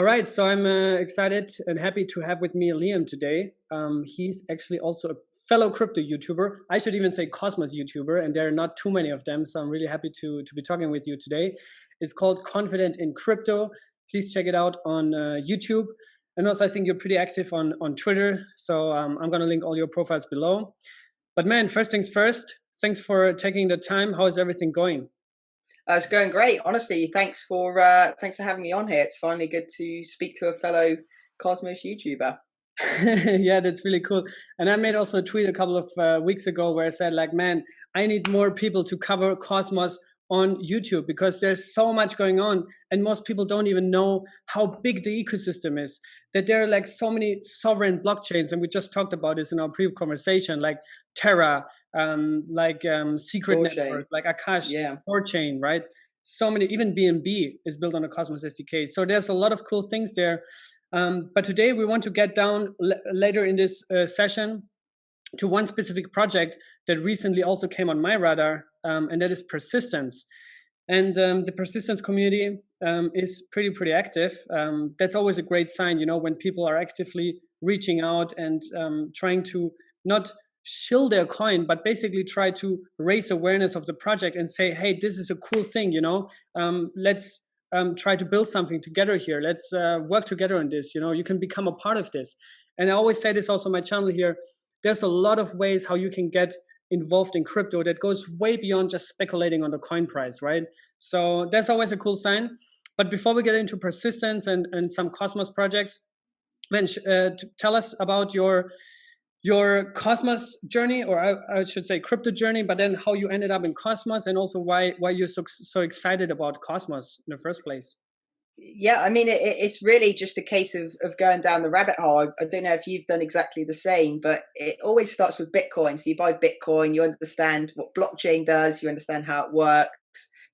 All right, so I'm excited and happy to have with me Liam today. He's actually also a fellow crypto YouTuber. I should even say Cosmos YouTuber, and there are not too many of them. So I'm really happy to be talking with you today. It's called Confident in Crypto. Please check it out on YouTube. And also, I think you're pretty active on Twitter. So I'm going to link all your profiles below. But man, first things first, thanks for taking the time. How is everything going? It's going great, honestly. Thanks for having me on here. It's finally good to speak to a fellow Cosmos YouTuber. Yeah, that's really cool. And I made also a tweet a couple of weeks ago where I said, like, man, I need more people to cover Cosmos on YouTube because there's so much going on, and most people don't even know how big the ecosystem is. That there are like so many sovereign blockchains, and we just talked about this in our previous conversation, like Terra, Secret Network, like Akash, yeah, Chain, right? So many, even BNB is built on a Cosmos SDK. So there's a lot of cool things there. But today we want to get down later in this session to one specific project that recently also came on my radar, and that is Persistence. And the Persistence community is pretty active. That's always a great sign, you know, when people are actively reaching out and trying to not shill their coin, but basically try to raise awareness of the project and say, hey, this is a cool thing, you know, let's try to build something together here. Let's work together on this. You know, you can become a part of this. And I always say this also on my channel here. There's a lot of ways how you can get involved in crypto that goes way beyond just speculating on the coin price, right? So that's always a cool sign. But before we get into Persistence and some Cosmos projects, Ben, tell us about your Cosmos journey, or I should say crypto journey, but then how you ended up in Cosmos, and also why you're so excited about Cosmos in the first place. Yeah, I mean, it's really just a case of going down the rabbit hole. I don't know if you've done exactly the same, but it always starts with Bitcoin. So you buy Bitcoin, you understand what blockchain does, you understand how it works,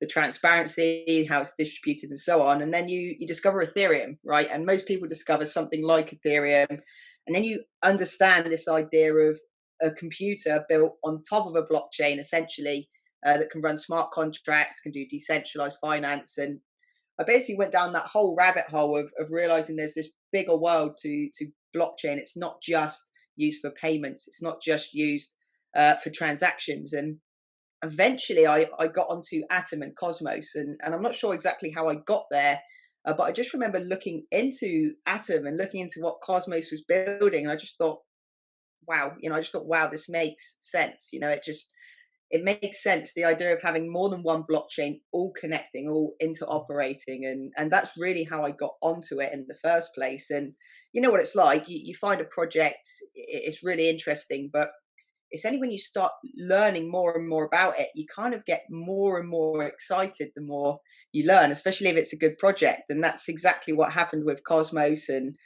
the transparency, how it's distributed, and so on. And then you discover Ethereum, right? And most people discover something like Ethereum, and then you understand this idea of a computer built on top of a blockchain, essentially, that can run smart contracts, can do decentralized finance. And I basically went down that whole rabbit hole of realizing there's this bigger world to blockchain. It's not just used for payments. It's not just used for transactions. And eventually I got onto Atom and Cosmos, and I'm not sure exactly how I got there, but I just remember looking into Atom and looking into what Cosmos was building, and I just thought, wow, wow, this makes sense. You know, it makes sense, the idea of having more than one blockchain all connecting, all interoperating, and that's really how I got onto it in the first place. And you know what it's like, you find a project, it's really interesting, but it's only when you start learning more and more about it, you kind of get more and more excited the more you learn, especially if it's a good project. And that's exactly what happened with Cosmos. And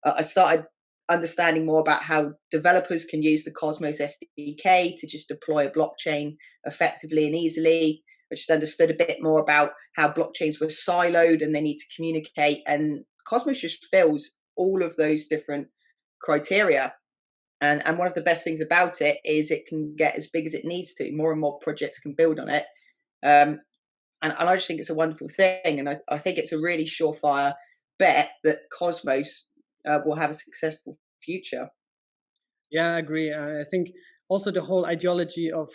I started understanding more about how developers can use the Cosmos SDK to just deploy a blockchain effectively and easily. I just understood a bit more about how blockchains were siloed and they need to communicate. And Cosmos just fills all of those different criteria. And one of the best things about it is it can get as big as it needs to. More and more projects can build on it. And I just think it's a wonderful thing. And I think it's a really surefire bet that Cosmos will have a successful future. Yeah, I agree. I think also the whole ideology of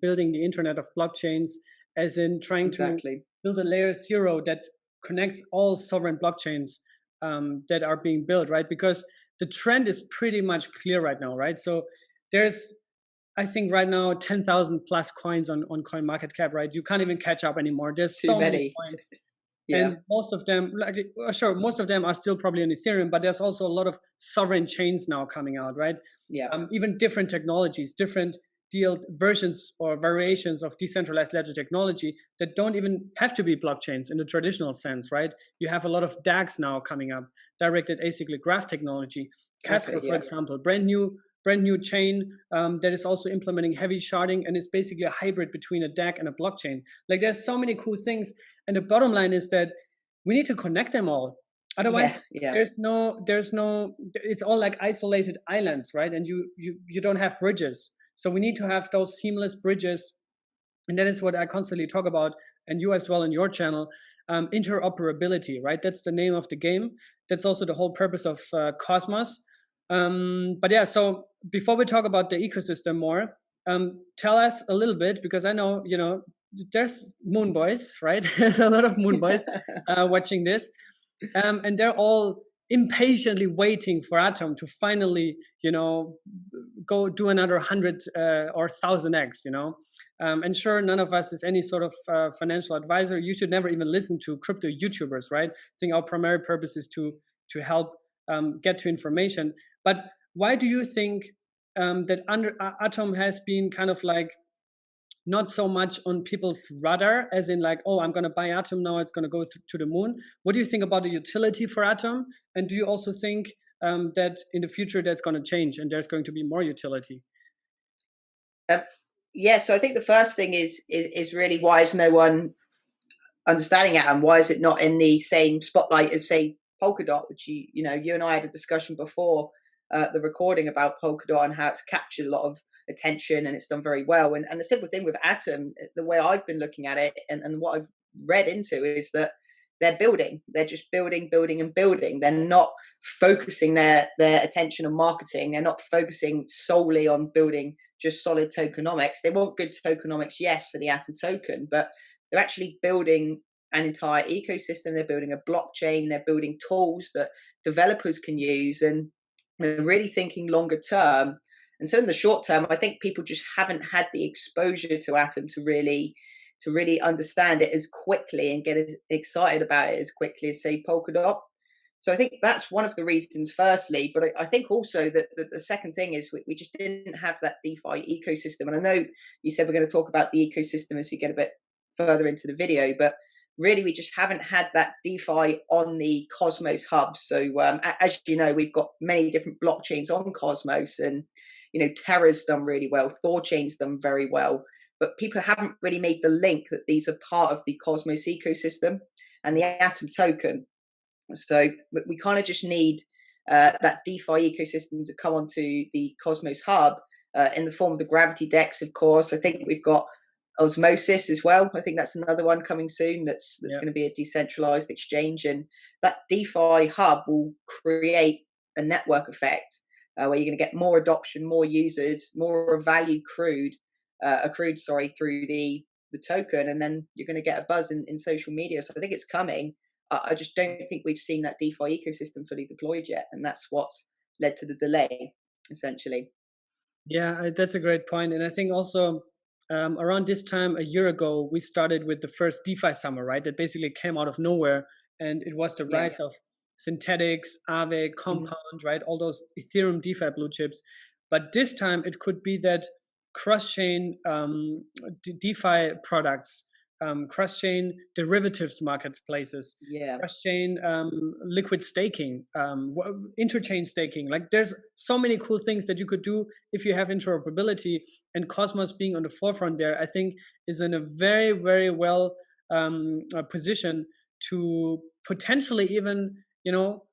building the internet of blockchains, as in trying to build a layer zero that connects all sovereign blockchains that are being built, right? Because the trend is pretty much clear right now, right? So there's, I think right now, 10,000 plus coins on CoinMarketCap, right? You can't even catch up anymore. There's so many coins. Yeah. And most of them, most of them are still probably on Ethereum, but there's also a lot of sovereign chains now coming out, right? Yeah. Even different technologies, different versions or variations of decentralized ledger technology that don't even have to be blockchains in the traditional sense, right? You have a lot of DAGs now coming up, directed acyclic graph technology. Casper, for example, brand new chain that is also implementing heavy sharding and is basically a hybrid between a DAG and a blockchain. Like, there's so many cool things, and the bottom line is that we need to connect them all. Otherwise, there's no. It's all like isolated islands, right? And you don't have bridges. So we need to have those seamless bridges, and that is what I constantly talk about, and you as well in your channel. interoperability, right? That's the name of the game. That's also the whole purpose of Cosmos. But yeah, so before we talk about the ecosystem more, tell us a little bit, because I know, you know, there's moon boys, right? A lot of moon boys watching this, and they're all impatiently waiting for Atom to finally, you know, go do another 100 or 1000x, you know. And sure, none of us is any sort of financial advisor. You should never even listen to crypto YouTubers, right? I think our primary purpose is to help get to information. But why do you think that Atom has been kind of like not so much on people's radar, as in like, oh, I'm going to buy Atom now, it's going to go to the moon? What do you think about the utility for Atom? And do you also think that in the future that's going to change and there's going to be more utility? Yeah, so I think the first thing is really, why is no one understanding Atom? Why is it not in the same spotlight as, say, Polkadot, which you know, you and I had a discussion before the recording about Polkadot and how it's captured a lot of attention and it's done very well. And the simple thing with Atom, the way I've been looking at it and what I've read into, is that they're building. They're just building, building, and building. They're not focusing their attention on marketing. They're not focusing solely on building just solid tokenomics. They want good tokenomics, yes, for the Atom token, but they're actually building an entire ecosystem. They're building a blockchain. They're building tools that developers can use, and they're really thinking longer term. And so in the short term, I think people just haven't had the exposure to Atom to really understand it as quickly and get as excited about it as quickly as, say, Polkadot. So I think that's one of the reasons, firstly. But I think also that the second thing is we just didn't have that DeFi ecosystem. And I know you said we're going to talk about the ecosystem as we get a bit further into the video, but really we just haven't had that DeFi on the Cosmos hub. So as you know, we've got many different blockchains on Cosmos, and you know, Terra's done really well, Thorchain's done very well, but people haven't really made the link that these are part of the Cosmos ecosystem and the Atom token. So we kind of just need that DeFi ecosystem to come onto the Cosmos hub in the form of the Gravity DEX, of course. I think we've got Osmosis as well. I think that's another one coming soon. That's going to be a decentralized exchange, and that DeFi hub will create a network effect where you're going to get more adoption, more users, more value accrued through the token, and then you're going to get a buzz in social media. So I think it's coming. I just don't think we've seen that DeFi ecosystem fully deployed yet, and that's what's led to the delay, essentially. Yeah, that's a great point. And I think also around this time a year ago, we started with the first DeFi summer, right? That basically came out of nowhere, and it was the rise of Synthetics, Aave, Compound, right? All those Ethereum DeFi blue chips. But this time it could be that cross-chain DeFi products, cross-chain derivatives marketplaces, cross-chain liquid staking, interchain staking. Like there's so many cool things that you could do if you have interoperability, and Cosmos being on the forefront there, I think is in a very, very well position to potentially even, you know,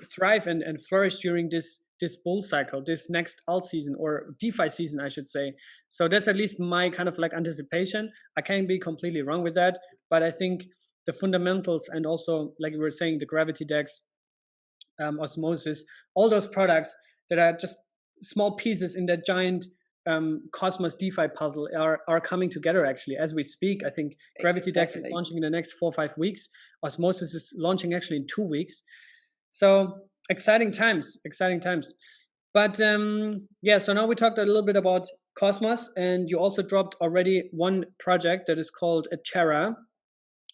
thrive and flourish during this bull cycle, this next alt season, or DeFi season, I should say. So that's at least my kind of like anticipation. I can be completely wrong with that, but I think the fundamentals, and also like we were saying, the Gravity DEX, Osmosis, all those products that are just small pieces in that giant Cosmos DeFi puzzle are coming together actually as we speak. I think Gravity DEX is launching in the next 4 or 5 weeks. Osmosis is launching actually in 2 weeks. So exciting times. But so now we talked a little bit about Cosmos, and you also dropped already one project that is called Terra,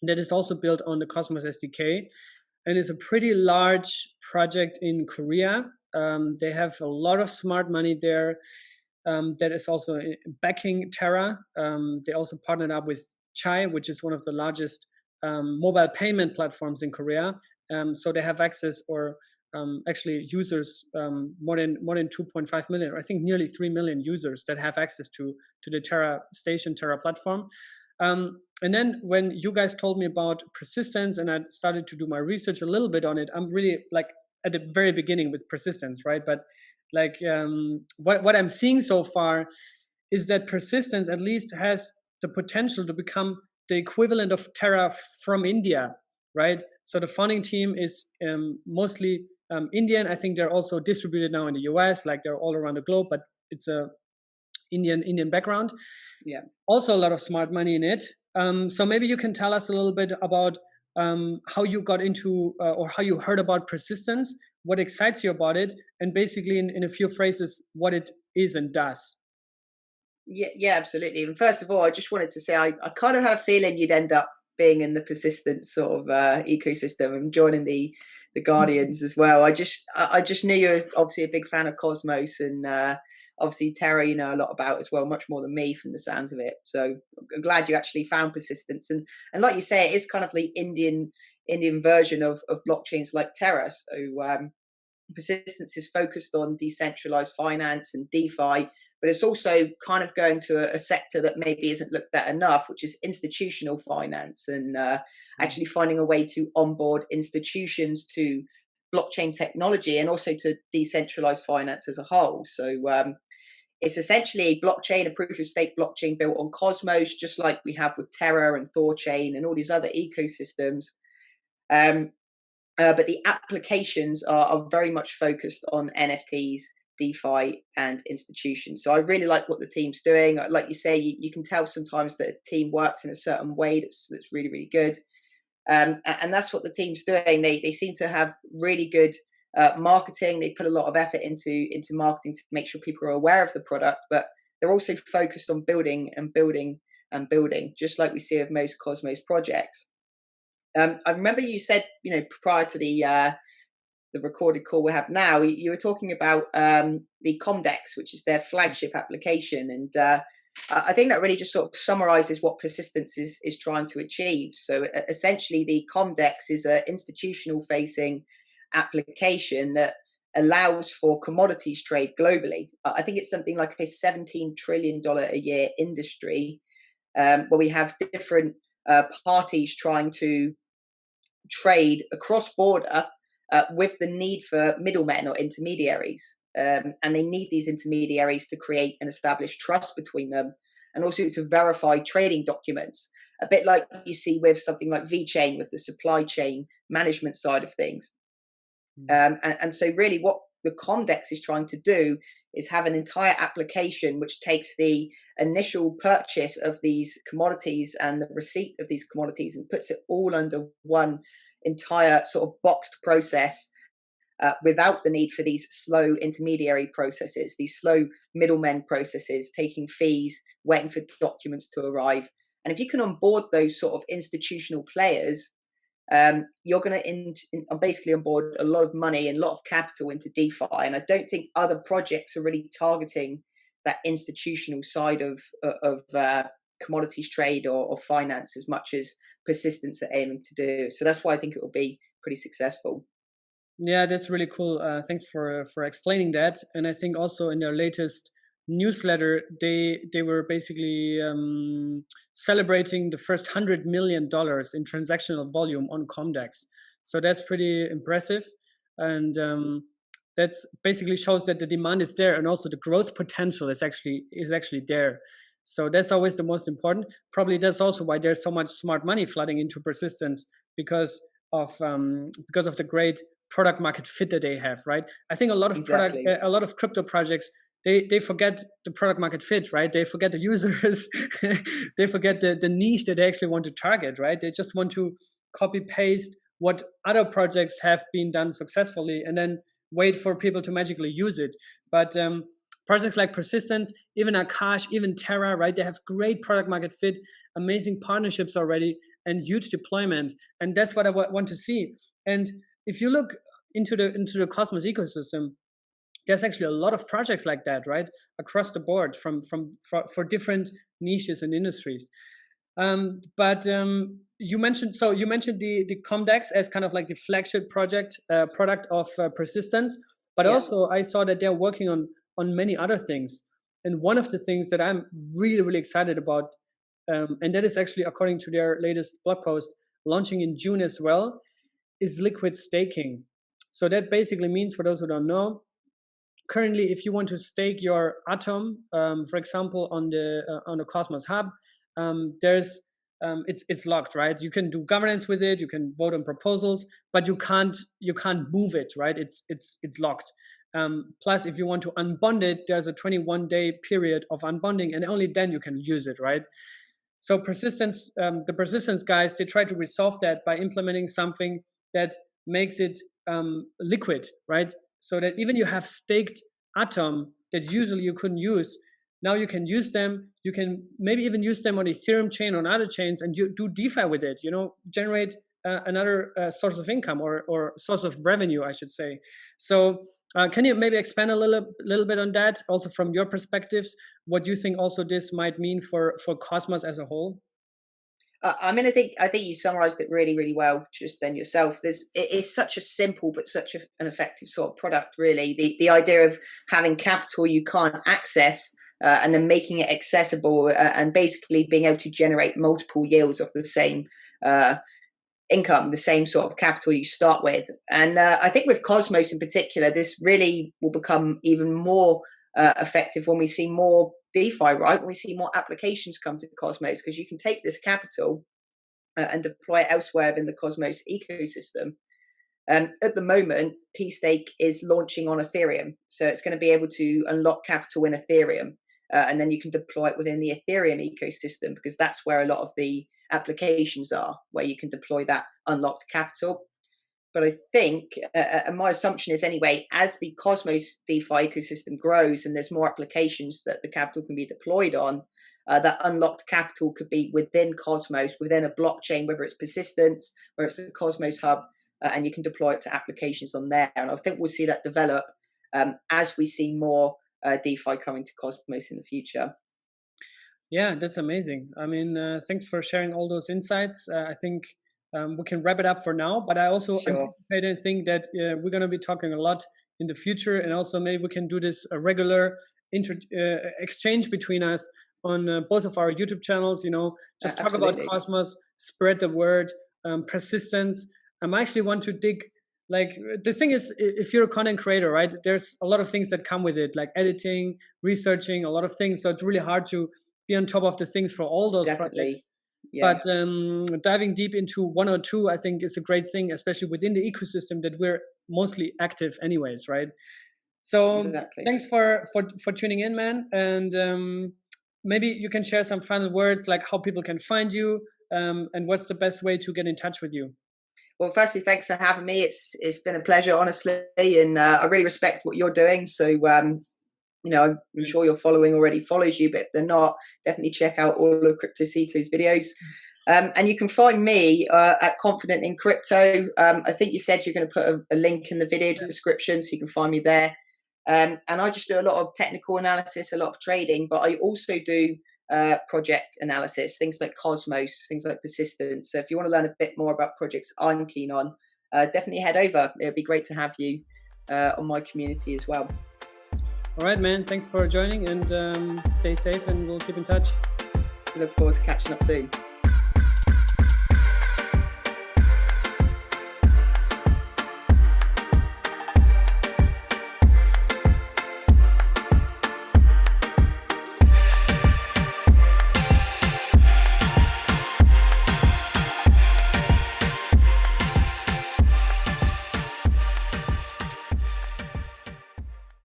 that is also built on the Cosmos SDK, and it's a pretty large project in Korea. They have a lot of smart money there that is also backing Terra. They also partnered up with Chai, which is one of the largest mobile payment platforms in Korea. So they have access, or actually users, more than 2.5 million, or I think nearly 3 million users that have access to the Terra station, Terra platform. And then when you guys told me about Persistence and I started to do my research a little bit on it, I'm really like at the very beginning with Persistence, right? But like what I'm seeing so far is that Persistence at least has the potential to become the equivalent of Terra from India, right? So the founding team is mostly Indian. I think they're also distributed now in the US, like they're all around the globe, but it's a Indian background. Yeah. Also a lot of smart money in it. So maybe you can tell us a little bit about how you got into or how you heard about persistence, what excites you about it, and basically in a few phrases what it is and does. Yeah, absolutely. And first of all, I just wanted to say I kind of had a feeling you'd end up being in the persistence sort of ecosystem and joining the Guardians as well. I just knew you were obviously a big fan of Cosmos and obviously Terra, you know a lot about as well, much more than me from the sounds of it. So I'm glad you actually found persistence. And like you say, it is kind of the Indian version of blockchains like Terra. So persistence is focused on decentralized finance and DeFi, but it's also kind of going to a sector that maybe isn't looked at enough, which is institutional finance and actually finding a way to onboard institutions to blockchain technology and also to decentralized finance as a whole. So it's essentially a blockchain, a proof of stake blockchain built on Cosmos, just like we have with Terra and Thorchain and all these other ecosystems. But the applications are very much focused on NFTs, DeFi, and institutions. So I really like what the team's doing. Like you say, you can tell sometimes that a team works in a certain way that's really, really good. And that's what the team's doing. They seem to have really good marketing. They put a lot of effort into marketing to make sure people are aware of the product, but they're also focused on building and building and building, just like we see of most Cosmos projects. I remember you said, prior to the recorded call we have now, you were talking about the Comdex, which is their flagship application, and I think that really just sort of summarizes what persistence is trying to achieve. So essentially, the Comdex is an institutional-facing application that allows for commodities trade globally. I think it's something like a $17 trillion a year industry, where we have different parties trying to trade across border with the need for middlemen or intermediaries. And they need these intermediaries to create and establish trust between them and also to verify trading documents, a bit like you see with something like VeChain with the supply chain management side of things. And so really what the Comdex is trying to do is have an entire application which takes the initial purchase of these commodities and the receipt of these commodities and puts it all under one entire sort of boxed process without the need for these slow intermediary processes, these slow middlemen processes, taking fees, waiting for documents to arrive. And if you can onboard those sort of institutional players, you're going to basically onboard a lot of money and a lot of capital into DeFi. And I don't think other projects are really targeting that institutional side of commodities trade or finance as much as persistence are aiming to do. So that's why I think it will be pretty successful. Yeah, that's really cool. Thanks for explaining that. And I think also in their latest newsletter, they were basically celebrating the first $100 million in transactional volume on Comdex. So that's pretty impressive, and that basically shows that the demand is there, and also the growth potential is actually there. So that's always the most important. Probably that's also why there's so much smart money flooding into persistence, because of the great product market fit that they have, right? I think a lot of a lot of crypto projects, they forget the product market fit, right? They forget the users, they forget the niche that they actually want to target, right? They just want to copy paste what other projects have been done successfully and then wait for people to magically use it. But projects like Persistence, even Akash, even Terra, right? They have great product market fit, amazing partnerships already, and huge deployment. And that's what I want to see. And if you look into the Cosmos ecosystem, there's actually a lot of projects like that, right, across the board for different niches and industries. But you mentioned the Comdex as kind of like the flagship product of Persistence, but also I saw that they're working on many other things. And one of the things that I'm really, really excited about, and that is actually according to their latest blog post, launching in June as well, is liquid staking. So that basically means, for those who don't know, currently, if you want to stake your Atom, for example, on the Cosmos Hub, there's it's locked, right? You can do governance with it, you can vote on proposals, but you can't move it, right? It's locked. Plus, if you want to unbond it, there's a 21-day period of unbonding, and only then you can use it, right? So the persistence guys, they try to resolve that by implementing something that makes it liquid, right? So that even you have staked Atom that usually you couldn't use, now you can use them. You can maybe even use them on Ethereum chain, on other chains, and you do DeFi with it, generate another source of income or source of revenue, I should say. So can you maybe expand a little bit on that, also from your perspectives, what you think also this might mean for Cosmos as a whole? I mean, I think you summarized it really, really well just then yourself. It is such a simple but such an effective sort of product, really. The idea of having capital you can't access and then making it accessible and basically being able to generate multiple yields of the same income, the same sort of capital you start with. And I think with Cosmos in particular, this really will become even more effective when we see more DeFi, right? When we see more applications come to Cosmos, because you can take this capital and deploy it elsewhere in the Cosmos ecosystem. At the moment, P-Stake is launching on Ethereum. So it's going to be able to unlock capital in Ethereum. And then you can deploy it within the Ethereum ecosystem, because that's where a lot of the applications are, where you can deploy that unlocked capital. But I think, and my assumption is anyway, as the Cosmos DeFi ecosystem grows and there's more applications that the capital can be deployed on, that unlocked capital could be within Cosmos, within a blockchain, whether it's Persistence, whether it's the Cosmos Hub, and you can deploy it to applications on there. And I think we'll see that develop as we see more DeFi coming to Cosmos in the future. Yeah, that's amazing. I mean, thanks for sharing all those insights. I think we can wrap it up for now, but I also anticipate and think that we're going to be talking a lot in the future, and also maybe we can do this a regular exchange between us on both of our YouTube channels, just talk about Cosmos, spread the word, persistence. I actually want to dig, like, the thing is, if you're a content creator, right, there's a lot of things that come with it, like editing, researching, a lot of things. So it's really hard to be on top of the things for all those projects. Yeah. But diving deep into one or two, I think, is a great thing, especially within the ecosystem that we're mostly active anyways, right? So thanks for tuning in, man. And maybe you can share some final words, like how people can find you and what's the best way to get in touch with you. Well, firstly, thanks for having me. It's been a pleasure, honestly, and I really respect what you're doing. So I'm sure your following already follows you, but if they're not, definitely check out all of Crypto C2's videos. And you can find me at Confident in Crypto. I think you said you're going to put a link in the video description, so you can find me there. And I just do a lot of technical analysis, a lot of trading, but I also do project analysis, things like Cosmos, things like Persistence. So if you want to learn a bit more about projects I'm keen on, definitely head over. It'd be great to have you on my community as well. All right, man. Thanks for joining, and stay safe, and we'll keep in touch. I look forward to catching up soon.